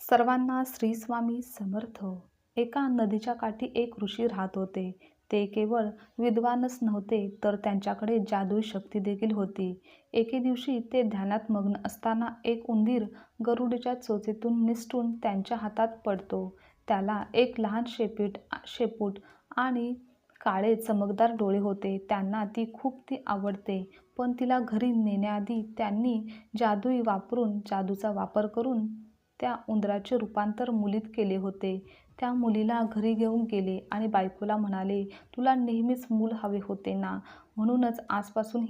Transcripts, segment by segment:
सर्वांना श्री स्वामी समर्थ. एका नदीच्या काठी एक ऋषी राहत होते. ते केवळ विद्वानच नव्हते, तर त्यांच्याकडे जादुई शक्ती देखील होती. एके दिवशी ते ध्यानात मग्न असताना एक उंदीर गरुडच्या चोचीतून निसटून त्यांच्या हातात पडतो. त्याला एक लहान शेपूट आणि काळे चमकदार डोळे होते. त्यांना ती आवडते, पण तिला घरी नेण्याआधी त्यांनी जादूचा वापर करून त्या उंदराचे रूपांतर मुलीत केले होते. त्या मुलीला घरी घेऊन गेले आणि बायकोला म्हणाले, तुला नेहमीच मूल हवे होते ना, म्हणूनच आजपासून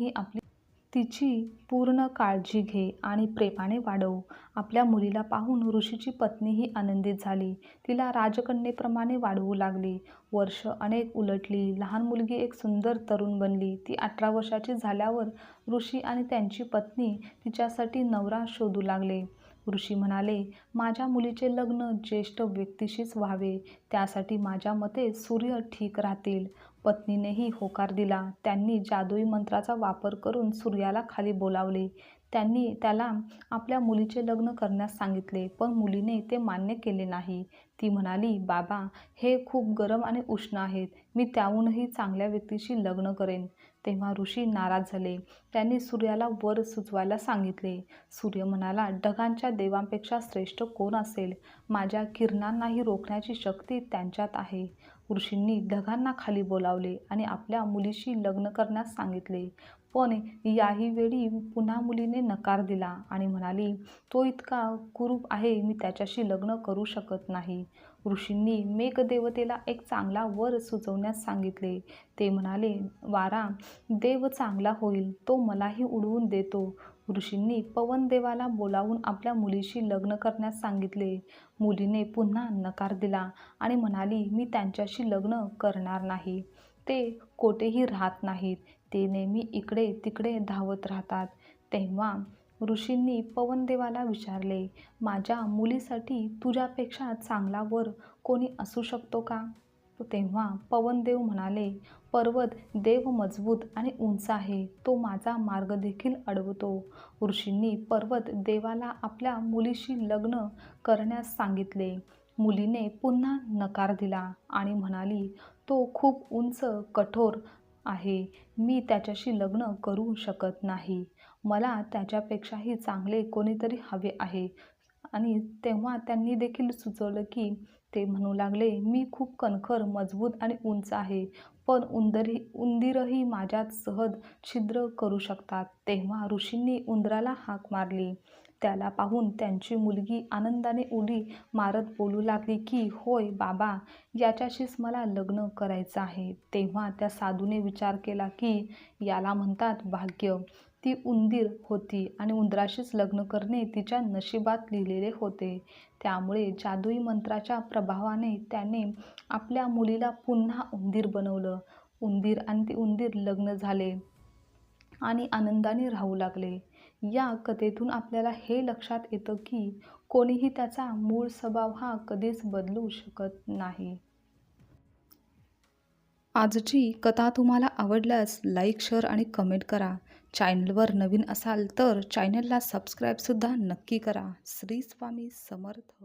तिची पूर्ण काळजी घे आणि प्रेमाने वाढव. आपल्या मुलीला पाहून ऋषीची पत्नीही आनंदित झाली. तिला राजकन्येप्रमाणे वाढवू लागली. वर्ष अनेक उलटली. लहान मुलगी एक सुंदर तरुण बनली. ती 18 वर्षाची झाल्यावर ऋषी आणि त्यांची पत्नी तिच्यासाठी नवरा शोधू लागले. ऋषी म्हणाले, माझ्या मुलीचे लग्न ज्येष्ठ व्यक्तीशीच व्हावे. त्यासाठी माझ्या मते सूर्य ठीक राहतील. पत्नीनेही होकार दिला. त्यांनी जादुई मंत्राचा वापर करून सूर्याला खाली बोलावले. त्यांनी त्याला आपल्या मुलीचे लग्न करण्यास सांगितले, पण मुलीने ते मान्य केले नाही. ती म्हणाली, बाबा, हे खूप गरम आणि उष्ण आहेत. मी त्याहूनही चांगल्या व्यक्तीशी लग्न करेन. तेव्हा ऋषी नाराज झाले. त्यांनी सूर्याला वर सुचवायला सांगितले. सूर्य म्हणाला, ढगांच्या देवांपेक्षा श्रेष्ठ कोण असेल? माझ्या किरणांनाही रोखण्याची शक्ती त्यांच्यात आहे. ऋषींनी ढगांना खाली बोलावले आणि आपल्या मुलीशी लग्न करण्यास सांगितले. पण याही वेळी पुन्हा मुलीने नकार दिला आणि म्हणाली, तो इतका कुरूप आहे, मी त्याच्याशी लग्न करू शकत नाही. ऋषींनी मेघदेवतेला एक चांगला वर सुचवण्यास सांगितले. ते म्हणाले, वारा देव चांगला होईल, तो मलाही उडवून देतो. ऋषींनी पवनदेवाला बोलावून आपल्या मुलीशी लग्न करण्यास सांगितले. मुलीने पुन्हा नकार दिला आणि म्हणाली, मी त्यांच्याशी लग्न करणार नाही. ते कोठेही राहत नाहीत. ते नेहमी इकडे तिकडे धावत राहतात. तेव्हा ऋषींनी पवनदेवाला विचारले, माझ्या मुलीसाठी तुझ्यापेक्षा चांगला वर कोणी असू शकतो का? तेव्हा पवनदेव म्हणाले, पर्वत देव मजबूत आणि उंच आहे, तो माझा मार्ग देखील अडवतो. ऋषींनी पर्वत देवाला आपल्या मुलीशी लग्न करण्यास सांगितले. मुलीने पुन्हा नकार दिला आणि म्हणाली, तो खूप उंच कठोर आहे, मी त्याच्याशी लग्न करू शकत नाही. मला त्याच्यापेक्षाही चांगले कोणीतरी हवे आहे. आणि तेव्हा त्यांनी देखील सुचवलं की ते म्हणू लागले, मी खूप कणखर, मजबूत आणि उंच आहे, पण उंदीरही माझ्यात सहज छिद्र करू शकतात. तेव्हा ऋषींनी उंदराला हाक मारली. त्याला पाहून त्यांची मुलगी आनंदाने उडी मारत बोलू लागली की, होय बाबा, याच्याशीच मला लग्न करायचं आहे. तेव्हा त्या साधूने विचार केला की याला म्हणतात भाग्य. ती उंदीर होती आणि उंदराशीच लग्न करणे तिच्या नशिबात लिहिलेले होते. त्यामुळे जादुई मंत्राच्या प्रभावाने त्याने आपल्या मुलीला पुन्हा उंदीर बनवलं. उंदीर आणि ती उंदीर लग्न झाले आणि आनंदाने राहू लागले. या कथेतून आपल्याला हे लक्षात येतं की कोणीही त्याचा मूळ स्वभाव हा कधीच बदलू शकत नाही. आजची कथा तुम्हाला आवडल्यास लाईक, शेअर आणि कमेंट करा. चॅनलवर नवीन असाल तर चॅनलला सबस्क्राईबसुद्धा नक्की करा. श्री स्वामी समर्थ.